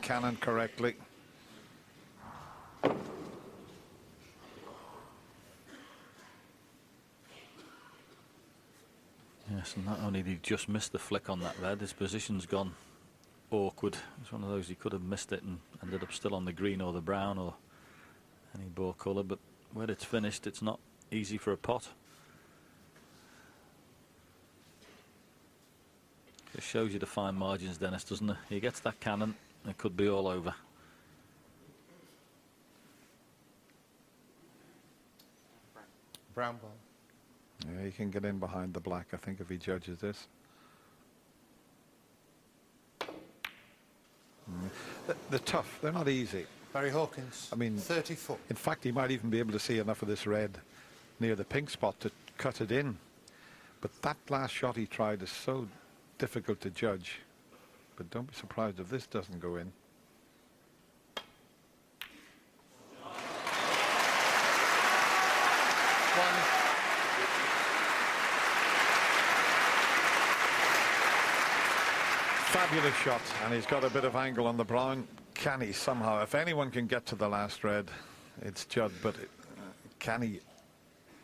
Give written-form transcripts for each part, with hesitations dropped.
cannon correctly. Yes, and not only did he just miss the flick on that red, his position's gone awkward. It's one of those he could have missed it and ended up still on the green or the brown or any ball colour, but where it's finished, it's not easy for a pot. It shows you the fine margins, Dennis, doesn't it? He gets that cannon, it could be all over. Brown ball. Yeah, he can get in behind the black, I think, if he judges this. They're tough. They're not easy. Barry Hawkins, I mean, 30 foot. In fact, he might even be able to see enough of this red near the pink spot to cut it in. But that last shot he tried is so difficult to judge. But don't be surprised if this doesn't go in. Fabulous shot, and he's got a bit of angle on the brown. Can he somehow, if anyone can get to the last red, it's Judd, but can he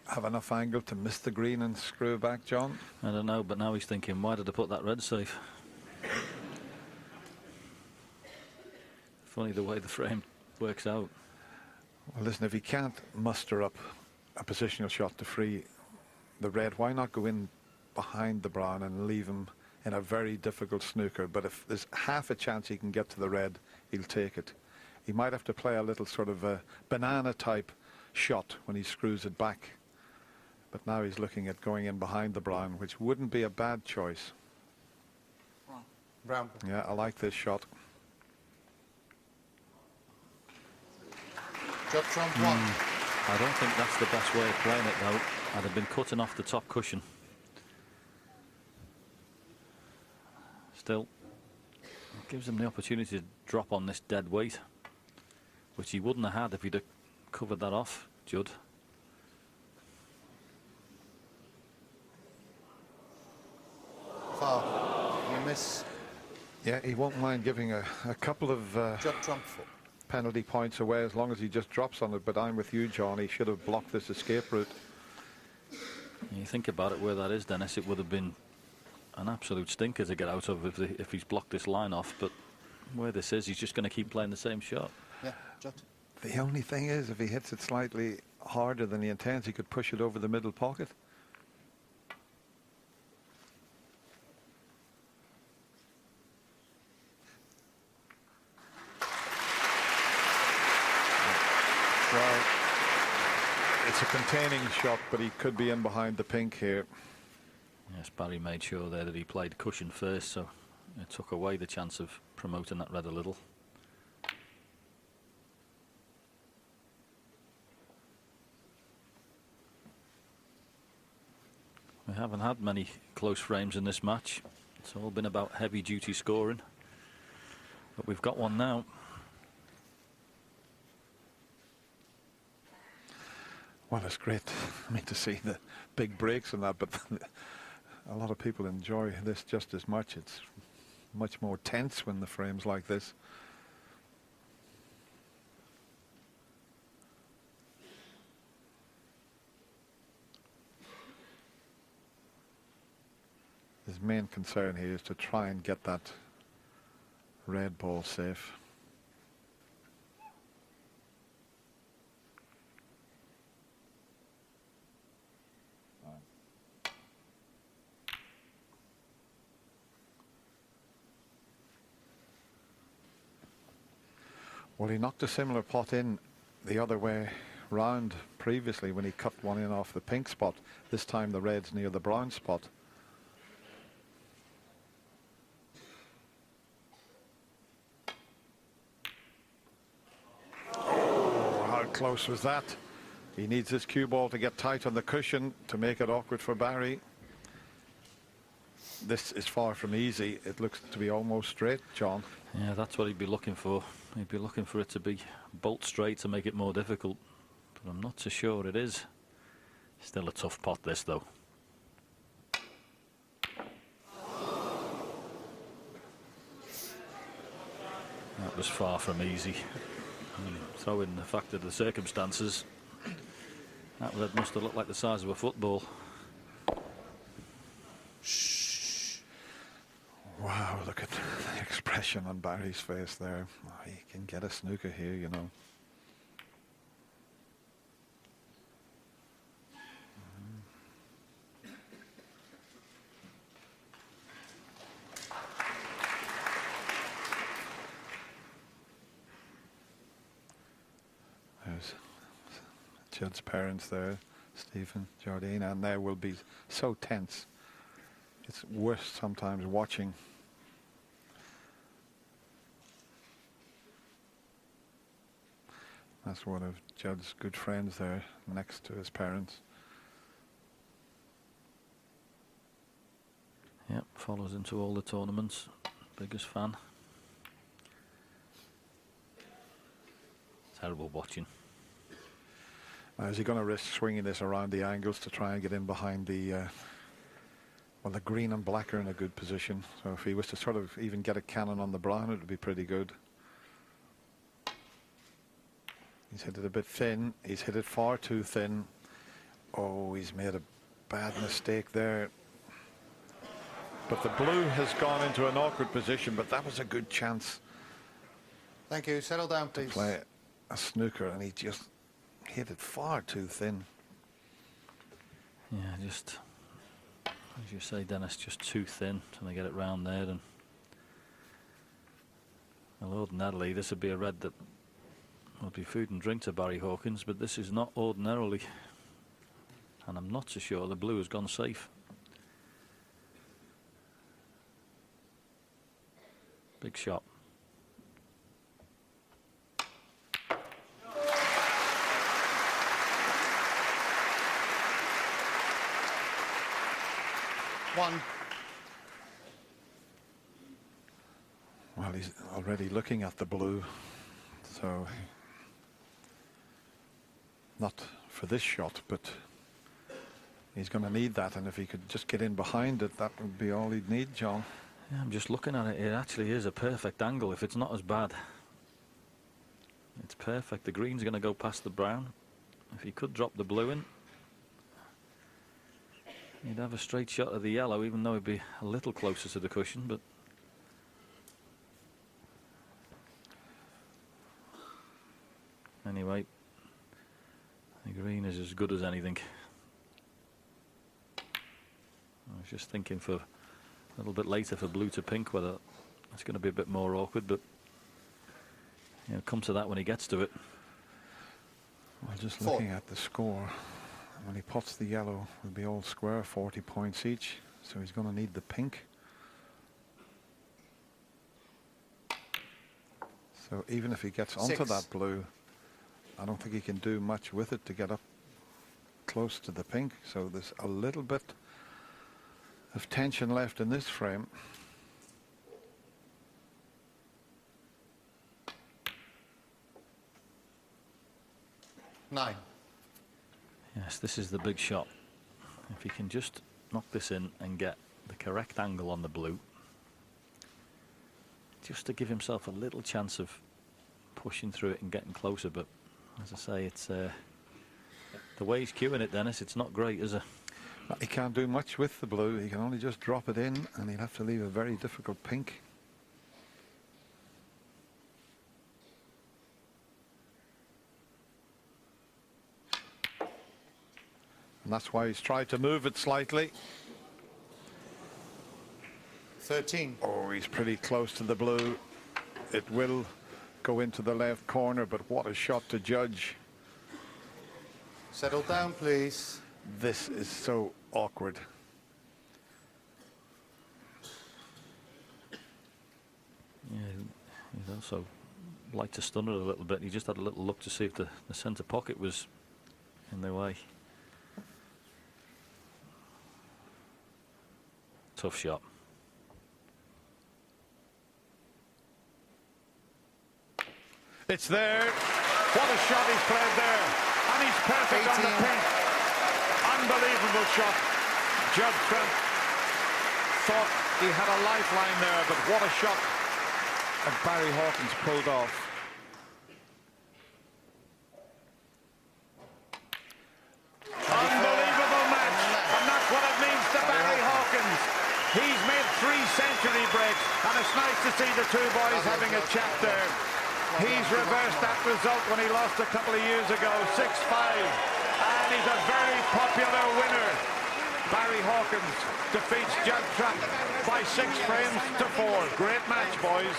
have enough angle to miss the green and screw back, John? I don't know, but now he's thinking, why did I put that red safe? Funny the way the frame works out. Well, listen, if he can't muster up a positional shot to free the red, why not go in behind the brown and leave him in a very difficult snooker? But if there's half a chance he can get to the red, he'll take it. He might have to play a little sort of a banana type shot when he screws it back. But now he's looking at going in behind the brown, which wouldn't be a bad choice. Brown. Yeah, I like this shot. Judd Trump 1. I don't think that's the best way of playing it, though. I'd have been cutting off the top cushion. Still, it gives him the opportunity to drop on this dead weight, which he wouldn't have had if he'd have covered that off, Judd. Far. You miss. Yeah, he won't mind giving a couple of Judd Trump 4. penalty points away as long as he just drops on it. But I'm with you, John. He should have blocked this escape route. You think about it, where that is, Dennis, it would have been an absolute stinker to get out of if he's blocked this line off. But where this is, he's just going to keep playing the same shot. Yeah, Judd. The only thing is, if he hits it slightly harder than he intends, he could push it over the middle pocket. Well, it's a containing shot, but he could be in behind the pink here. Yes, Barry made sure there that he played cushion first, so it took away the chance of promoting that red a little. We haven't had many close frames in this match. It's all been about heavy duty scoring, but we've got one now. Well, it's great, I mean, to see the big breaks in that, but a lot of people enjoy this just as much. It's much more tense when the frame's like this. His main concern here is to try and get that red ball safe. Well, he knocked a similar pot in the other way round previously when he cut one in off the pink spot. This time the red's near the brown spot. Oh, how close was that? He needs this cue ball to get tight on the cushion to make it awkward for Barry. This is far from easy. It looks to be almost straight, John. Yeah, that's what he'd be looking for. He'd be looking for it to be bolt straight to make it more difficult. But I'm not so sure it is. Still a tough pot, this, though. That was far from easy. Throw in the fact of the circumstances. That must have looked like the size of a football. Wow, look at the expression on Barry's face there. Oh, he can get a snooker here, you know. There's Judd's parents there, Stephen, Jardine, and they will be so tense. It's worse sometimes watching. That's one of Judd's good friends there, next to his parents. Yep, follows into all the tournaments. Biggest fan. Terrible watching. Now, is he going to risk swinging this around the angles to try and get in behind the... well, the green and black are in a good position. So if he was to sort of even get a cannon on the brown, it would be pretty good. He's hit it a bit thin. He's hit it far too thin. Oh, he's made a bad mistake there. But the blue has gone into an awkward position, but that was a good chance. Thank you. Settle down, please. To play a snooker, and he just hit it far too thin. Yeah, just, as you say, Dennis, just too thin. Trying to get it round there. And well, ordinarily, this would be a red that would be food and drink to Barry Hawkins, but this is not ordinarily. And I'm not so sure the blue has gone safe. Big shot. One. Well, he's already looking at the blue, so not for this shot, but he's going to need that, and if he could just get in behind it, that would be all he'd need, John. Yeah, I'm just looking at it. It actually is a perfect angle. If it's not as bad, it's perfect. The green's going to go past the brown. If he could drop the blue in, he'd have a straight shot of the yellow, even though he'd be a little closer to the cushion. But anyway, the green is as good as anything. I was just thinking for a little bit later for blue to pink, whether it's going to be a bit more awkward, but you know, come to that when he gets to it. Well, just looking at the score, when he pots the yellow, it'll be all square, 40 points each, so he's going to need the pink. So even if he gets onto that blue, I don't think he can do much with it to get up close to the pink, so there's a little bit of tension left in this frame. Nine. Yes, this is the big shot. If he can just knock this in and get the correct angle on the blue, just to give himself a little chance of pushing through it and getting closer. But as I say, it's the way he's cueing it, Dennis, it's not great, is it? He can't do much with the blue. He can only just drop it in, and he'll have to leave a very difficult pink. And that's why he's tried to move it slightly. 13. Oh, he's pretty close to the blue. It will go into the left corner, but what a shot to judge. Settle down, please. This is so awkward. Yeah, he'd also like to stun it a little bit. He just had a little look to see if the centre pocket was in the way. Tough shot. It's there. What a shot he's played there. And he's perfect 18. on the pink. Unbelievable shot. Judd Trump thought he had a lifeline there, but what a shot. And Barry Hawkins pulled off. Unbelievable match, and that's what it means to Barry Hawkins. He's made 3 century breaks, and it's nice to see the two boys having a chat there. He's reversed that result when he lost a couple of years ago, 6-5, and he's a very popular winner. Barry Hawkins defeats Judd Trump by 6 frames to 4. Great match, boys.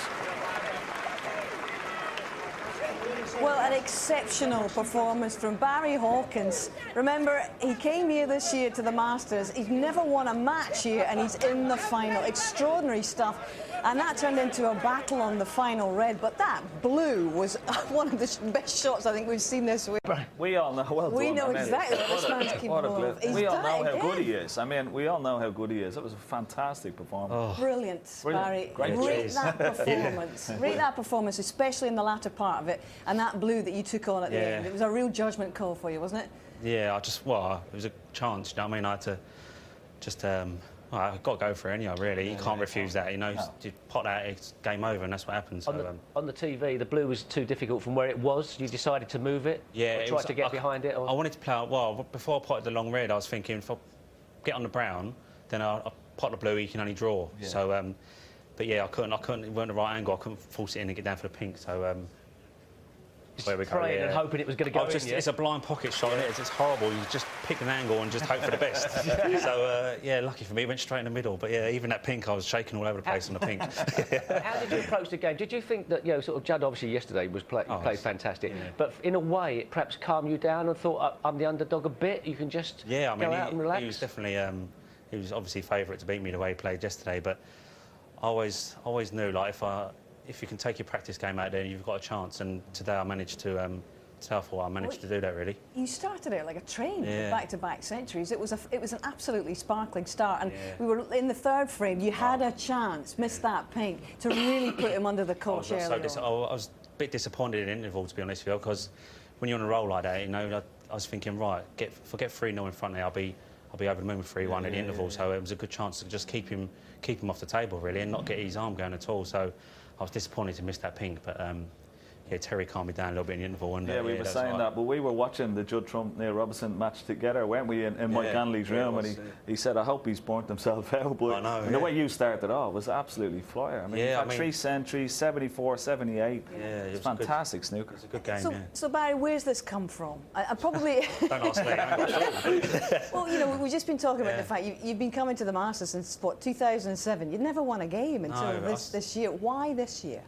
Well, an exceptional performance from Barry Hawkins. Remember, he came here this year to the Masters. He's never won a match here, and he's in the final. Extraordinary stuff. And that turned into a battle on the final red. But that blue was one of the best shots I think we've seen this week. We all know, well We done, know I mean, exactly what this man's capable of. we all know how good he is. I mean, we all know how good he is. It was a fantastic performance. Brilliant, Barry. Great Rate cheese. that performance. Rate that performance, especially in the latter part of it. And that blue that you took on at the end. It was a real judgment call for you, wasn't it? Yeah, it was a chance, you know what I mean? I had to just, well, I've got to go for it anyhow, really. You can't refuse that, you know. No. You pot out, it's game over, and that's what happens. On, on the TV, the blue was too difficult from where it was. You decided to move it? Yeah. Or tried to get behind it? Or? I wanted to play out well. Before I potted the long red, I was thinking, if I get on the brown, then I'll pot the blue, you can only draw. Yeah. So, but yeah, I couldn't, it weren't the right angle. I couldn't force it in and get down for the pink, so... Where we praying and hoping it was going to go in, yeah? It's a blind pocket shot, and it's horrible. You just pick an angle and just hope for the best. So, yeah, lucky for me, it went straight in the middle. But, yeah, even that pink, I was shaking all over the place on the pink. How did you approach the game? Did you think that, you know, sort of Judd obviously yesterday was played fantastic, but in a way it perhaps calmed you down and thought, I'm the underdog a bit, you can just go out and relax? He was definitely, he was obviously favourite to beat me the way he played yesterday, but I always knew, like, if you can take your practice game out there, you've got a chance. And today I managed to, I managed to do that, really. You started it like a train, back-to-back centuries. It was an absolutely sparkling start, and we were in the 3rd frame. You had a chance, missed that pink, to really put him under the cosh early on. I was a bit disappointed in the interval, to be honest with you, because when you're on a roll like that, you know, I was thinking, right, if I get 3-0 in front there, I'll be over the moon with 3-1 in the interval. So it was a good chance to just keep him off the table, really, and not get his arm going at all. So I was disappointed to miss that pink, but yeah, Terry calmed me down a little bit in the interval. And, we were saying that, but we were watching the Judd Trump Neil Robinson match together, weren't we, in Mike Ganley's room, and he said, I hope he's burnt himself out. But I know, and the way you started off was absolutely flyer. I mean, you had 3 centuries, 74, 78. Yeah, it was fantastic snooker. It was a good game, So Barry, where's this come from? I probably... Don't ask me. Well, you know, we've just been talking about the fact you've been coming to the Masters since, what, 2007. You'd never won a game until this year. Why this year?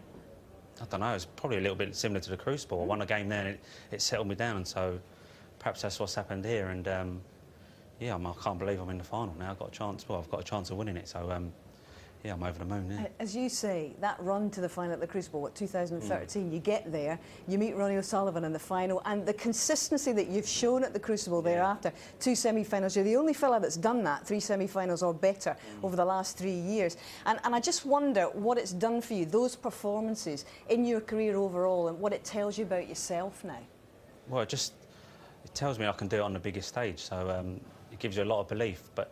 I don't know, it's probably a little bit similar to the Crucible. I won a game there and it settled me down, so perhaps that's what's happened here. And yeah, I can't believe I'm in the final now. I've got a chance of winning it, so yeah, I'm over the moon. Yeah. As you say, that run to the final at the Crucible, what, 2013, you get there, you meet Ronnie O'Sullivan in the final, and the consistency that you've shown at the Crucible thereafter, 2 semi-finals, you're the only fella that's done that, 3 semi-finals or better over the last 3 years. And I just wonder what it's done for you, those performances in your career overall, and what it tells you about yourself now. Well, it tells me I can do it on the biggest stage, so it gives you a lot of belief. But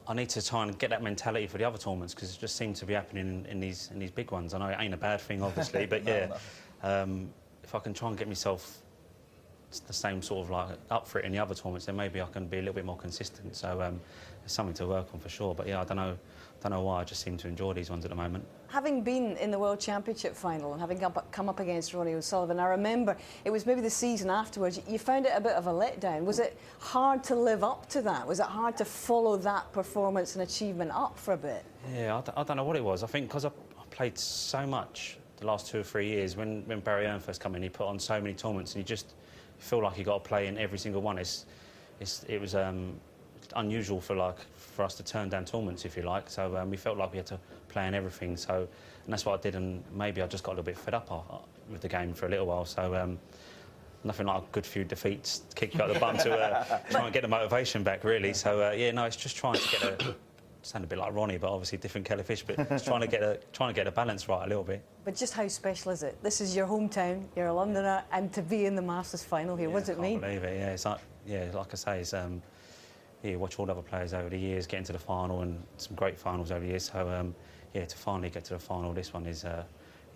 I need to try and get that mentality for the other tournaments, because it just seems to be happening in these big ones. I know it ain't a bad thing, obviously, but if I can try and get myself the same sort of like up for it in the other tournaments, then maybe I can be a little bit more consistent. So there's something to work on for sure. But yeah, I don't know why. I just seem to enjoy these ones at the moment. Having been in the World Championship final and having come up against Ronnie O'Sullivan, I remember it was maybe the season afterwards, you found it a bit of a letdown. Was it hard to live up to that? Was it hard to follow that performance and achievement up for a bit? Yeah, I don't know what it was. I think because I played so much the last 2 or 3 years, when Barry Hearn first came in, he put on so many tournaments and you just feel like you got to play in every single one. It was unusual for us to turn down tournaments, if you like. So we felt like we had to play in everything. So, and that's what I did. And maybe I just got a little bit fed up with the game for a little while. So nothing like a good few defeats to kick you out the bum to try and get the motivation back, really. So yeah, no, it's just trying to get sound a bit like Ronnie, but obviously different kettle of fish. But it's trying to get the balance right a little bit. But just how special is it? This is your hometown. You're a Londoner, and to be in the Masters final here, what does it mean? I can't believe it. Yeah, it's like I say, it's you watch all the other players over the years get into the final, and some great finals over the years. So yeah, to finally get to the final, this one is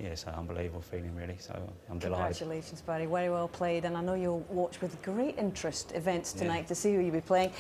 yeah, it's an unbelievable feeling, really. So I'm delighted. Congratulations, Barry. Very well played, and I know you'll watch with great interest events tonight to see who you'll be playing.